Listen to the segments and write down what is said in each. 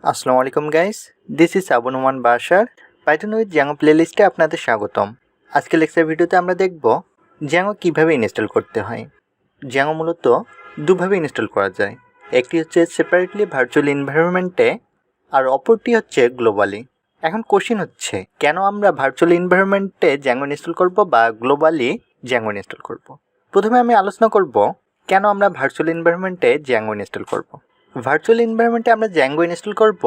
আসসালামু আলাইকুম guys, this is Noman Basar। Python with Django প্লেলিস্টে আপনাদের স্বাগতম। আজকে লেকচার ভিডিওতে আমরা দেখব জ্যাঙ্গো কিভাবে ইনস্টল করতে হয়। জ্যাঙ্গো মূলত দুভাবে ইনস্টল করা যায়, একটি হচ্ছে সেপারেটলি ভার্চুয়াল এনভায়রনমেন্টে আর অপরটি হচ্ছে গ্লোবালি। এখন কোশ্চেন হচ্ছে, কেন আমরা ভার্চুয়াল এনভায়রনমেন্টে জ্যাঙ্গো ইনস্টল করব বা গ্লোবালি জ্যাঙ্গো ইনস্টল করব। প্রথমে আমি আলোচনা করব কেন আমরা ভার্চুয়াল এনভায়রনমেন্টে জ্যাঙ্গো ইনস্টল করব। ভার্চুয়াল এনভায়রনমেন্টে আমরা জ্যাঙ্গো ইনস্টল করব,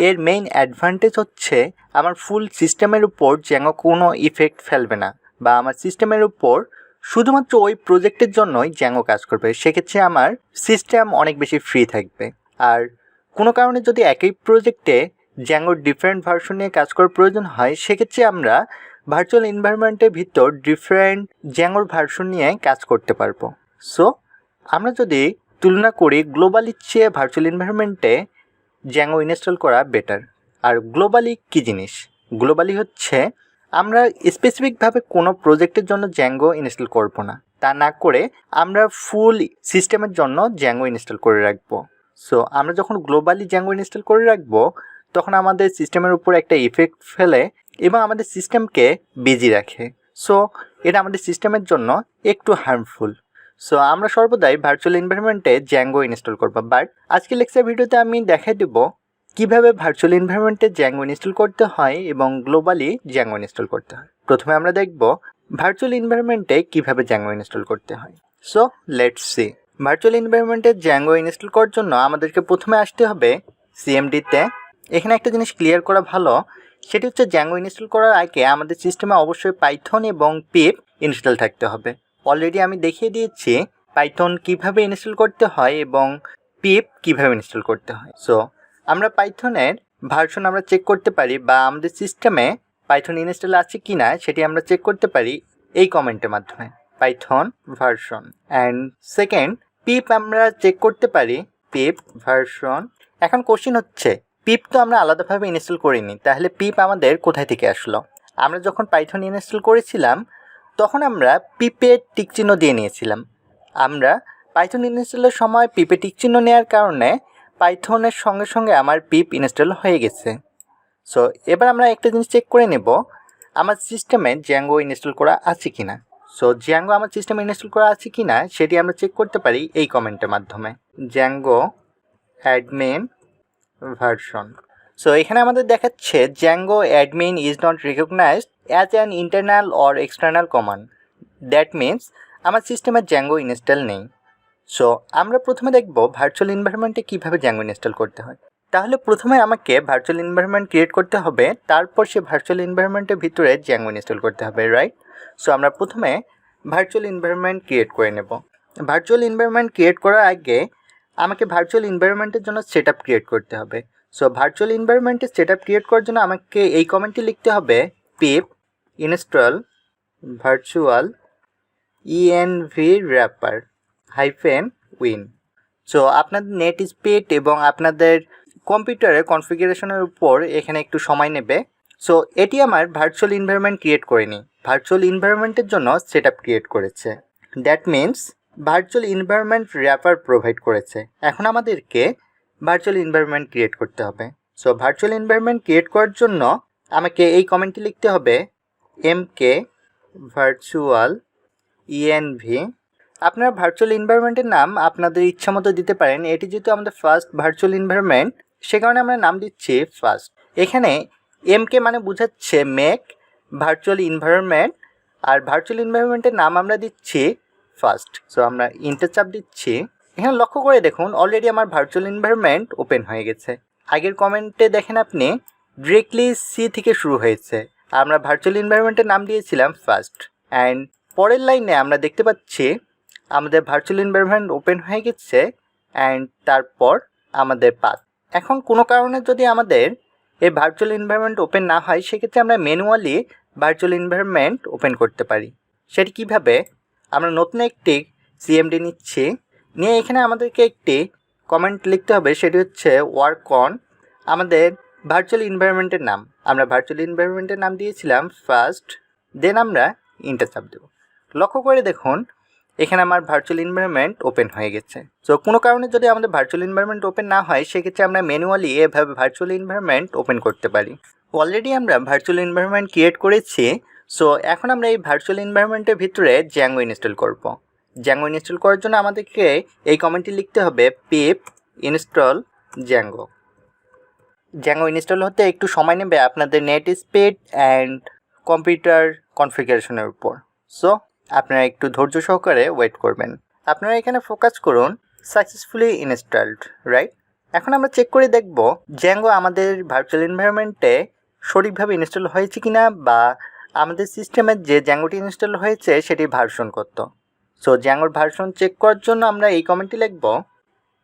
এর মেইন অ্যাডভান্টেজ হচ্ছে আমার ফুল সিস্টেমের উপর জ্যাঙ্গো কোনো ইফেক্ট ফেলবে না, বা আমার সিস্টেমের উপর শুধুমাত্র ওই প্রজেক্টের জন্যই জ্যাঙ্গো কাজ করবে। সেক্ষেত্রে আমার সিস্টেম অনেক বেশি ফ্রি থাকবে। আর কোনো কারণে যদি একই প্রজেক্টে জ্যাঙ্গোর ডিফারেন্ট ভার্সন নিয়ে কাজ করার প্রয়োজন হয়, সেক্ষেত্রে আমরা ভার্চুয়াল এনভায়রনমেন্টের ভিতর ডিফারেন্ট জ্যাঙ্গোর ভার্সন নিয়ে কাজ করতে পারবো। সো আমরা যদি তুলনা করি, গ্লোবালির চেয়ে ভার্চুয়াল এনভায়রনমেন্টে জ্যাঙ্গো ইনস্টল করা বেটার। আর গ্লোবালি কী জিনিস? গ্লোবালি হচ্ছে আমরা স্পেসিফিকভাবে কোনো প্রজেক্টের জন্য জ্যাঙ্গো ইনস্টল করব না, তা না করে আমরা ফুল সিস্টেমের জন্য জ্যাঙ্গো ইনস্টল করে রাখবো। সো আমরা যখন গ্লোবালি জ্যাঙ্গো ইনস্টল করে রাখবো, তখন আমাদের সিস্টেমের উপর একটা ইফেক্ট ফেলে এবং আমাদের সিস্টেমকে বিজি রাখে। সো এটা আমাদের সিস্টেমের জন্য একটু হার্মফুল। সো আমরা সর্বদাই ভার্চুয়াল এনভায়রনমেন্টে জ্যাঙ্গো ইনস্টল করবো। বাট আজকে লেকচার ভিডিওতে আমি দেখাই দেব কীভাবে ভার্চুয়াল এনভায়রনমেন্টে জ্যাঙ্গো ইনস্টল করতে হয় এবং গ্লোবালি জ্যাঙ্গো ইনস্টল করতে হয়। প্রথমে আমরা দেখব ভার্চুয়াল এনভায়রনমেন্টে কীভাবে জ্যাঙ্গো ইনস্টল করতে হয়। So let's see. ভার্চুয়াল এনভায়রনমেন্টে জ্যাঙ্গো ইনস্টল করার জন্য আমাদেরকে প্রথমে আসতে হবে সিএমডিতে। এখানে একটা জিনিস ক্লিয়ার করা ভালো, সেটি হচ্ছে জ্যাঙ্গো ইনস্টল করার আগে আমাদের সিস্টেমে অবশ্যই পাইথন এবং পিপ ইনস্টল থাকতে হবে। অলরেডি আমি দেখিয়ে দিয়েছি পাইথন কিভাবে ইনস্টল করতে হয় এবং পিপ কিভাবে ইনস্টল করতে হয়। সো আমরা পাইথনের ভার্সন আমরা চেক করতে পারি, বা আমাদের সিস্টেমে পাইথন ইনস্টল আছে কি না সেটি আমরা চেক করতে পারি এই কমেন্টের মাধ্যমে, পাইথন ভার্সন। অ্যান্ড সেকেন্ড, পিপ আমরা চেক করতে পারি, পিপ ভার্সন। এখন কোশ্চেন হচ্ছে, পিপ তো আমরা আলাদাভাবে ইনস্টল করিনি, তাহলে পিপ আমাদের কোথায় থেকে আসলো? আমরা যখন পাইথন ইনস্টল করেছিলাম তখন আমরা পিপে টিক চিহ্ন দিয়ে নিয়েছিলাম। আমরা পাইথন ইনস্টলের সময় পিপে টিক চিহ্ন নেওয়ার কারণে পাইথনের সঙ্গে সঙ্গে আমার পিপ ইনস্টল হয়ে গেছে। সো এবার আমরা একটা জিনিস চেক করে নেব, আমার সিস্টেমে জ্যাঙ্গো ইনস্টল করা আছে কি না। সো জ্যাঙ্গো আমার সিস্টেমে ইনস্টল করা আছে কি না সেটি আমরা চেক করতে পারি এই কমেন্টের মাধ্যমে, জ্যাঙ্গো অ্যাডমিন ভার্সন। সো এখানে আমাদের দেখাচ্ছে Django admin is not recognized as an internal or external command. That means আমার সিস্টেমে জ্যাঙ্গো ইনস্টল নেই। সো আমরা প্রথমে দেখব ভার্চুয়াল এনভায়রনমেন্টে কীভাবে জ্যাঙ্গো ইনস্টল করতে হয়। তাহলে প্রথমে আমাকে ভার্চুয়াল এনভায়রনমেন্ট ক্রিয়েট করতে হবে, তারপর সে ভার্চুয়াল এনভায়রনমেন্টের ভিতরে জ্যাঙ্গো ইনস্টল করতে হবে, রাইট? সো আমরা প্রথমে ভার্চুয়াল এনভায়রনমেন্ট ক্রিয়েট করে নেব। ভার্চুয়াল এনভায়রনমেন্ট ক্রিয়েট করার আগে আমাকে ভার্চুয়াল এনভায়রনমেন্টের জন্য সেট আপ ক্রিয়েট করতে হবে। সো ভার্চুয়াল এনভায়রনমেন্টের সেট আপ ক্রিয়েট করার জন্য আমাকে এই কমেন্টটি লিখতে হবে, pip install virtual ENV wrapper -win। So আপনাদের নেট স্পিড এবং আপনাদের কম্পিউটারের কনফিগারেশনের উপর এখানে একটু সময় নেবে। সো এটি আমার ভার্চুয়াল এনভায়রনমেন্ট ক্রিয়েট করেনি, ভার্চুয়াল এনভায়রনমেন্টের জন্য সেট আপ ক্রিয়েট করেছে। That means virtual environment wrapper provide করেছে। এখন আমাদেরকে ভার্চুয়াল এনভায়রনমেন্ট ক্রিয়েট করতে হবে। সো ভার্চুয়াল এনভায়রনমেন্ট ক্রিয়েট করার জন্য আমাকে এই কমেন্টটি লিখতে হবে, এমকে ভার্চুয়াল ইএনভি। আপনারা ভার্চুয়াল এনভায়রনমেন্টের নাম আপনাদের ইচ্ছা মতো দিতে পারেন। এটি যেহেতু আমাদের ফার্স্ট ভার্চুয়াল এনভায়রনমেন্ট, সে কারণে আমরা নাম দিচ্ছি ফার্স্ট। এখানে এমকে মানে বোঝাচ্ছে মেক ভার্চুয়াল এনভায়রনমেন্ট, আর ভার্চুয়াল এনভায়রনমেন্টের নাম আমরা দিচ্ছি ফার্স্ট। সো আমরা ইন্টার চাপ দিচ্ছি। এখানে লক্ষ্য করে দেখুন অলরেডি আমার ভার্চুয়াল এনভায়রনমেন্ট ওপেন হয়ে গেছে। আগের কমেন্টে দেখেন আপনি ডিরেক্টলি সি থেকে শুরু হয়েছে, আমরা ভার্চুয়াল এনভায়রনমেন্টের নাম দিয়েছিলাম ফার্স্ট। অ্যান্ড পরের লাইনে আমরা দেখতে পাচ্ছি আমাদের ভার্চুয়াল এনভায়রনমেন্ট ওপেন হয়ে গেছে অ্যান্ড তারপর আমাদের পাথ। এখন কোনো কারণে যদি আমাদের এই ভার্চুয়াল এনভায়রনমেন্ট ওপেন না হয়, সেক্ষেত্রে আমরা ম্যানুয়ালি ভার্চুয়াল এনভায়রনমেন্ট ওপেন করতে পারি। সেটি কিভাবে? আমরা নতুন একটি সিএমডি নিচ্ছি, নিয়ে এখানে আমাদেরকে একটি কমেন্ট লিখতে হবে, সেটি হচ্ছে ওয়ার্ক অন আমাদের ভার্চুয়াল এনভায়রনমেন্টের নাম। আমরা ভার্চুয়াল এনভায়রনমেন্টের নাম দিয়েছিলাম ফার্স্ট, দেন আমরা ইন্টার চাপ দেব। লক্ষ্য করে দেখুন এখানে আমার ভার্চুয়াল এনভায়রনমেন্ট ওপেন হয়ে গেছে। সো কোনো কারণে যদি আমাদের ভার্চুয়াল এনভায়রনমেন্ট ওপেন না হয় সেক্ষেত্রে আমরা ম্যানুয়ালি এভাবে ভার্চুয়াল এনভায়রনমেন্ট ওপেন করতে পারি। অলরেডি আমরা ভার্চুয়াল এনভায়রনমেন্ট ক্রিয়েট করেছি। সো এখন আমরা এই ভার্চুয়াল এনভায়রনমেন্টের ভিতরে জ্যাঙ্গো ইনস্টল করব। জ্যাঙ্গো ইনস্টল করার জন্য আমাদেরকে এই কমেন্টটি লিখতে হবে pip install Zango. Zango install হতে একটু সময় নেবে আপনাদের নেট স্পিড অ্যান্ড কম্পিউটার কনফিগারেশনের উপর। সো আপনারা একটু ধৈর্য সহকারে ওয়েট করবেন। আপনারা এখানে ফোকাস করুন সাকসেসফুলি ইনস্টলড, রাইট? এখন আমরা চেক করে দেখব জ্যাঙ্গো আমাদের ভার্চুয়াল এনভায়রনমেন্টে সঠিকভাবে ইনস্টল হয়েছে কিনা, বা আমাদের সিস্টেমের যে জ্যাঙ্গোটি ইনস্টল হয়েছে সেটি ভার্সন কত। সো জ্যাঙ্গোর ভার্সন চেক করার জন্য আমরা এই কমেন্টটি লিখব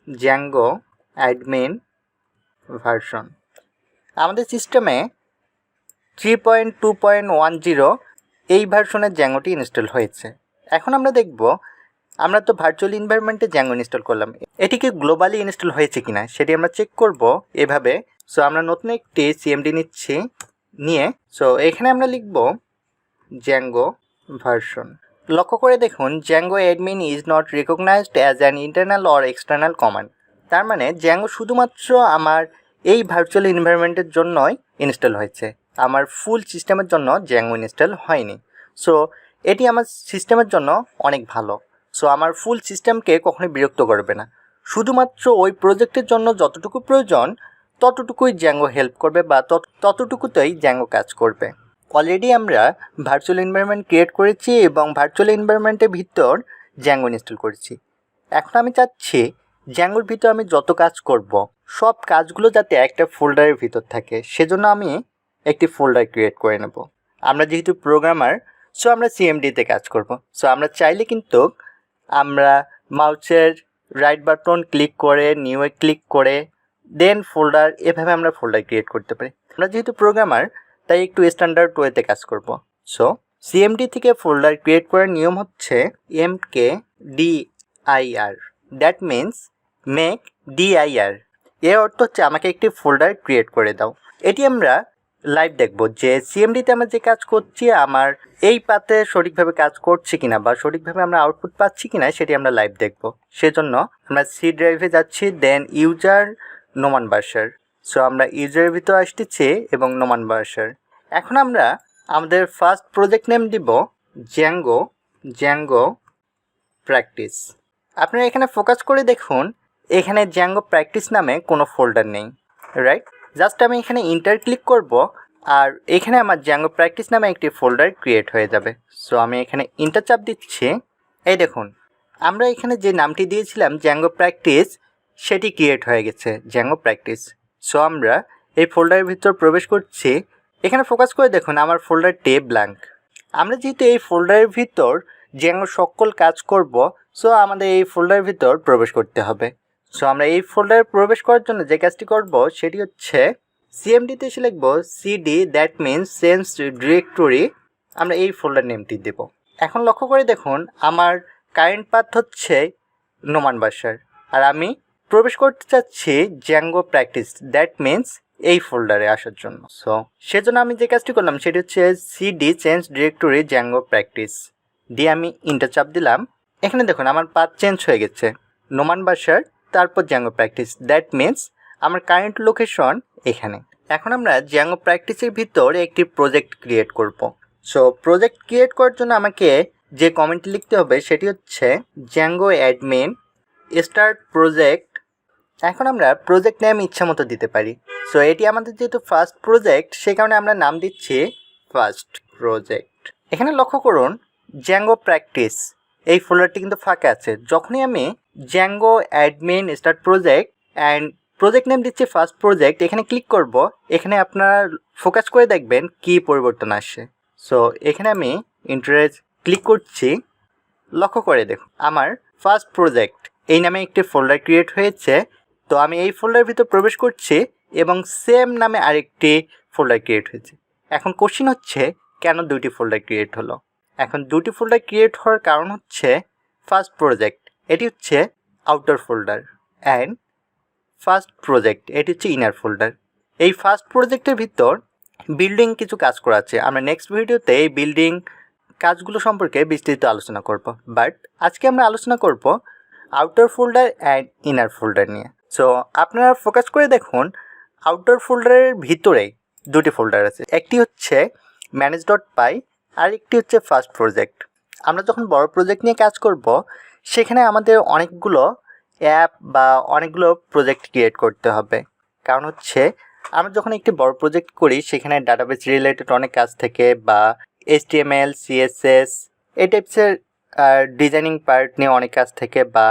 জ্যাঙ্গো অ্যাডমিন ভার্সন। আমাদের সিস্টেমে 3.2.10 এই ভার্সনের জ্যাঙ্গোটি ইনস্টল হয়েছে। এখন আমরা দেখব আমরা তো ভার্চুয়াল এনভায়রনমেন্টে জ্যাঙ্গো ইনস্টল করলাম, এটি কি গ্লোবালি ইনস্টল হয়েছে কিনা সেটি আমরা চেক করব এভাবে। সো আমরা নতুন একটি সিএমডি নিচ্ছি, নিয়ে সো এখানে আমরা লিখব জ্যাঙ্গো ভার্সন। লক্ষ্য করে দেখুন Django admin is not recognized as an internal or external command. তার মানে জ্যাঙ্গো শুধুমাত্র আমার এই ভার্চুয়াল এনভায়রনমেন্টের জন্যই ইনস্টল হয়েছে, আমার ফুল সিস্টেমের জন্য জ্যাঙ্গো ইনস্টল হয়নি। সো এটি আমার সিস্টেমের জন্য অনেক ভালো। সো আমার ফুল সিস্টেমকে কখনোই বিরক্ত করবে না, শুধুমাত্র ওই প্রজেক্টের জন্য যতটুকু প্রয়োজন ততটুকুই জ্যাঙ্গো হেল্প করবে, বা ততটুকুতেই জ্যাঙ্গো কাজ করবে। অলরেডি আমরা ভার্চুয়াল এনভায়রনমেন্ট ক্রিয়েট করেছি এবং ভার্চুয়াল এনভায়রনমেন্টের ভিতর জ্যাঙ্গো ইনস্টল করেছি। এখন আমি চাচ্ছি জ্যাঙ্গোর ভিতর আমি যত কাজ করব সব কাজগুলো যাতে একটা ফোল্ডারের ভিতর থাকে, সেজন্য আমি একটি ফোল্ডার ক্রিয়েট করে নেব। আমরা যেহেতু প্রোগ্রামার, সো আমরা সিএমডিতে কাজ করব। সো আমরা চাইলে কিন্তু আমরা মাউসের রাইট বাটন ক্লিক করে নিউয়ে ক্লিক করে দেন ফোল্ডার, এভাবে আমরা ফোল্ডার ক্রিয়েট করতে পারি। আমরা যেহেতু প্রোগ্রামার তাই একটু স্ট্যান্ডার্ড ওয়েতে কাজ করব। সো সিএমডি থেকে ফোল্ডার ক্রিয়েট করার নিয়ম হচ্ছে MKDIR, that means make DIR. এর অর্থ হচ্ছে আমাকে একটি ফোল্ডার ক্রিয়েট করে দাও। এটি আমরা লাইভ দেখব যে সিএমডিতে আমরা যে কাজ করছি আমার এই পাতে সঠিকভাবে কাজ করছে কিনা, বা সঠিকভাবে আমরা আউটপুট পাচ্ছি কিনা সেটি আমরা লাইভ দেখব। সেজন্য আমরা সি ড্রাইভে যাচ্ছি, দেন ইউজার নোমান বাসার। সো আমরা ইউজারের ভিতর আসতেছি এবং নোমান বাসার। এখন আমরা আমাদের ফার্স্ট প্রজেক্ট নেম দিব জ্যাঙ্গো প্র্যাকটিস। আপনারা এখানে ফোকাস করে দেখুন এখানে জ্যাঙ্গো প্র্যাকটিস নামে কোনো ফোল্ডার নেই, রাইট? জাস্ট আমি এখানে ইন্টার ক্লিক করব আর এখানে আমার জ্যাঙ্গো প্র্যাকটিস নামে একটি ফোল্ডার ক্রিয়েট হয়ে যাবে। সো আমি এখানে ইন্টার চাপ দিচ্ছি। এই দেখুন আমরা এখানে যে নামটি দিয়েছিলাম জ্যাঙ্গো প্র্যাকটিস সেটি ক্রিয়েট হয়ে গেছে, জ্যাঙ্গো প্র্যাকটিস। সো আমরা এই ফোল্ডারের ভিতর প্রবেশ করছি। এখানে ফোকাস করে দেখুন আমার ফোল্ডারটি ব্ল্যাঙ্ক। আমরা যেহেতু এই ফোল্ডারের ভিতর জ্যাঙ্গো সকল কাজ করব, সো আমাদের এই ফোল্ডারের ভিতর প্রবেশ করতে হবে। সো আমরা এই ফোল্ডারে প্রবেশ করার জন্য যে কাজটি করব সেটি হচ্ছে সিএমডিতে এসে লিখব CD, that means change directory. আমরা এই ফোল্ডার নেমটি দেব। এখন লক্ষ্য করে দেখুন আমার কারেন্ট পাথ হচ্ছে নোমান বাসার, আর আমি প্রবেশ করতে চাচ্ছি জ্যাঙ্গো প্র্যাকটিস, দ্যাট মিনস এই ফোল্ডারে আসার জন্য। সো সেজন্য আমি যে কাজটি করলাম সেটি হচ্ছে CD change directory Zango practice দিয়ে আমি ইন্টার চাপ দিলাম। এখানে দেখুন আমার পাথ চেঞ্জ হয়ে গেছে, নোমান বাসার তারপর জ্যাঙ্গো প্র্যাকটিস, দ্যাট মিনস আমার কারেন্ট লোকেশন এখানে। এখন আমরা জ্যাঙ্গো প্র্যাকটিসের ভিতর একটি প্রজেক্ট ক্রিয়েট করব। সো প্রজেক্ট ক্রিয়েট করার জন্য আমাকে যে কমেন্ট লিখতে হবে সেটি হচ্ছে জ্যাঙ্গো অ্যাডমিন স্টার্ট প্রজেক্ট। এখন আমরা প্রজেক্ট নেম ইচ্ছা মতো দিতে পারি। সো এটি আমাদের যেহেতু ফার্স্ট প্রজেক্ট সে কারণে আমরা নাম দিচ্ছি ফার্স্ট প্রজেক্ট। এখানে লক্ষ্য করুন জ্যাঙ্গো প্র্যাকটিস এই ফোল্ডারটি কিন্তু ফাঁকা আছে। যখনই আমি Zango admin start project and project name দিচ্ছি ফার্স্ট প্রজেক্ট, এখানে ক্লিক করব, এখানে আপনারা ফোকাস করে দেখবেন কি পরিবর্তন আসে। সো এখানে আমি ইন্টারেস্ট ক্লিক করছি, লক্ষ্য করে দেখুন আমার ফার্স্ট প্রজেক্ট এই নামে একটি ফোল্ডার ক্রিয়েট হয়েছে। তো আমি এই ফোল্ডারের ভিতর প্রবেশ করছি এবং সেম নামে আরেকটি ফোল্ডার ক্রিয়েট হয়েছে। এখন কোশ্চিন হচ্ছে কেন দুটি ফোল্ডার ক্রিয়েট হলো। এখন দুটি ফোল্ডার ক্রিয়েট হওয়ার কারণ হচ্ছে ফার্স্ট প্রজেক্ট এটি হচ্ছে outer folder and first project এটি হচ্ছে ইনার ফোল্ডার। এই ফার্স্ট প্রজেক্টের ভিতর বিল্ডিং কিছু কাজ করা আছে। আমরা নেক্সট ভিডিওতে এই বিল্ডিং কাজগুলো সম্পর্কে বিস্তারিত আলোচনা করব, বাট আজকে আমরা আলোচনা করব outer folder and inner folder নিয়ে। সো আপনারা ফোকাস করে দেখুন, আউটার ফোল্ডারের ভিতরে দুটি ফোল্ডার আছে, একটি হচ্ছে manage.py আর একটি হচ্ছে ফার্স্ট প্রজেক্ট। আমরা যখন বড় প্রজেক্ট নিয়ে কাজ করব সেখানে আমাদের অনেকগুলো অ্যাপ বা অনেকগুলো প্রজেক্ট ক্রিয়েট করতে হবে, কারণ হচ্ছে আমরা যখন একটি বড় প্রজেক্ট করি সেখানে ডাটাবেস রিলেটেড অনেক কাজ থাকে বা HTML CSS এই টাইপসের ডিজাইনিং পার্ট নিয়ে অনেক কাজ থাকে বা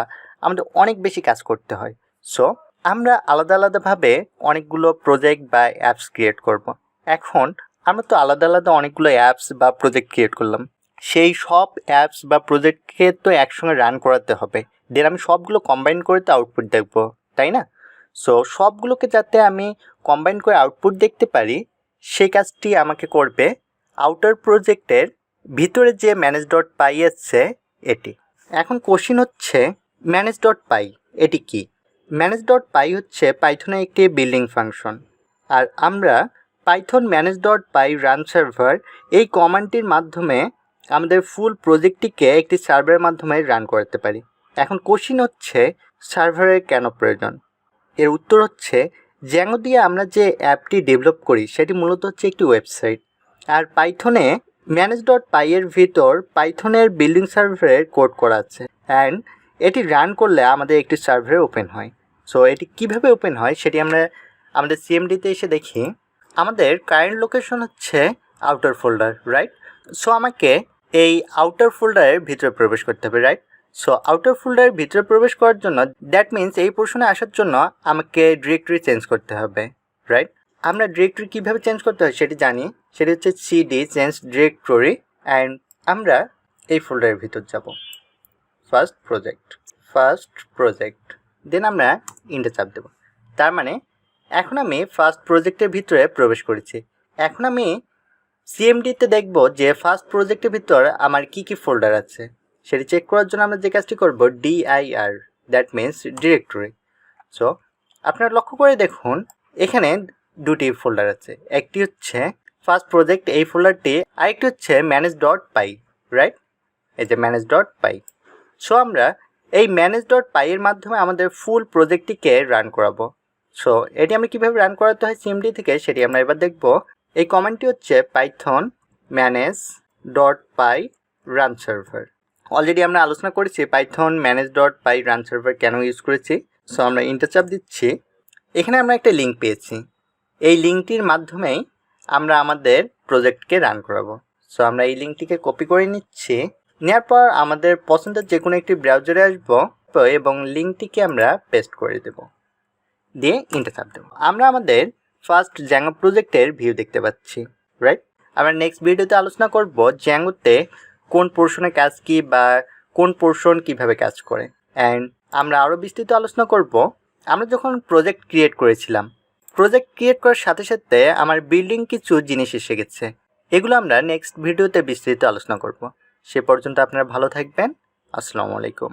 আমাদের অনেক বেশি কাজ করতে হয়। সো আমরা আলাদা আলাদাভাবে অনেকগুলো প্রজেক্ট বা অ্যাপস ক্রিয়েট করব। এখন আমরা তো আলাদা আলাদা অনেকগুলো অ্যাপস বা প্রজেক্ট ক্রিয়েট করলাম, সেই সব অ্যাপস বা প্রজেক্টকে তো একসঙ্গে রান করাতে হবে, দেন আমি সবগুলো কম্বাইন করে তো আউটপুট দেখব, তাই না? সো সবগুলোকে যাতে আমি কম্বাইন করে আউটপুট দেখতে পারি সেই কাজটি আমাকে করবে আউটার প্রজেক্টের ভিতরে যে manage.py আছে এটি। এখন কোশ্চিন হচ্ছে manage.py এটি কি? manage.py হচ্ছে পাইথনের একটি বিল্ডিং ফাংশন, আর আমরা পাইথন manage.py রান সার্ভার এই কমান্ডটির মাধ্যমে আমাদের ফুল প্রজেক্টটিকে একটি সার্ভারের মাধ্যমে রান করতে পারি। এখন কোশ্চিন হচ্ছে সার্ভারের কেন প্রয়োজন? এর উত্তর হচ্ছে জ্যাঙ্গো দিয়ে আমরা যে অ্যাপটি ডেভেলপ করি সেটি মূলত হচ্ছে একটি ওয়েবসাইট, আর পাইথনে manage.py এর ভিতর পাইথনের বিল্ডিং সার্ভারের কোড করা আছে, অ্যান্ড এটি রান করলে আমাদের একটি সার্ভারে ওপেন হয়। সো এটি কিভাবে ওপেন হয় সেটি আমরা আমাদের সিএমডিতে এসে দেখি। আমাদের কারেন্ট লোকেশন হচ্ছে আউটার ফোল্ডার, রাইট? সো আমাকে এই আউটার ফোল্ডারের ভিতরে প্রবেশ করতে হবে, রাইট? সো আউটার ফোল্ডারের ভিতরে প্রবেশ করার জন্য দ্যাট মিন্স এই পোর্শনে আসার জন্য আমাকে ডিরেক্টরি চেঞ্জ করতে হবে, রাইট? আমরা ডিরেক্টরি কীভাবে চেঞ্জ করতে হয় সেটি জানি, সেটি হচ্ছে cd চেঞ্জ ডিরেক্টরি, অ্যান্ড আমরা এই ফোল্ডারের ভিতর যাব, ফার্স্ট প্রজেক্ট, দেন আমরা ইন্টার চাপ দেব। তার মানে এখন আমি ফার্স্ট প্রজেক্টের ভিতরে প্রবেশ করেছি। এখন আমি সিএমডিতে দেখব যে ফার্স্ট প্রজেক্টের ভিতর আমার কি কি ফোল্ডার আছে সেটি চেক করার জন্য আমরা যে কাজটি করব dir, that means directory. So আপনারা লক্ষ্য করে দেখুন এখানে দুটি ফোল্ডার আছে, একটি হচ্ছে ফার্স্ট প্রজেক্ট এই ফোল্ডারটি, আরেকটি হচ্ছে manage.py, রাইট? এই যে manage.py। সো আমরা এই manage.py এর মাধ্যমে আমাদের ফুল প্রজেক্টটিকে রান করাবো। সো এটি আমরা কীভাবে রান করাতে হয় সিএমডি থেকে সেটি আমরা এবার দেখব। এই কমান্ডটি হচ্ছে Python manage.py run server. Already আমরা আলোচনা করেছি পাইথন manage.py রান সার্ভার কেন ইউজ করেছি। সো আমরা ইন্টার চাপ দিচ্ছি, এখানে আমরা একটা লিঙ্ক পেয়েছি, এই লিঙ্কটির মাধ্যমেই আমরা আমাদের প্রজেক্টকে রান করাবো। সো আমরা এই লিঙ্কটিকে কপি করে নিচ্ছি, নেওয়ার পর আমাদের পছন্দের যে কোনো একটি ব্রাউজারে আসবো এবং লিঙ্কটিকে আমরা পেস্ট করে দেব, দিয়ে ইন্টার চাপ দেবো। আমরা আমাদের ফার্স্ট জ্যাঙ্গো প্রজেক্টের ভিউ দেখতে পাচ্ছি, রাইট? আমরা নেক্সট ভিডিওতে আলোচনা করব জ্যাঙ্গোতে কোন পোর্শনে কাজ কি বা কোন পোর্শন কিভাবে কাজ করে, অ্যান্ড আমরা আরও বিস্তৃত আলোচনা করব আমরা যখন প্রজেক্ট ক্রিয়েট করেছিলাম, প্রজেক্ট ক্রিয়েট করার সাথে সাথে আমার বিল্ডিং কিছু জিনিস এসে গেছে, এগুলো আমরা নেক্সট ভিডিওতে বিস্তৃত আলোচনা করব। সে পর্যন্ত আপনারা ভালো থাকবেন। আসসালামু আলাইকুম।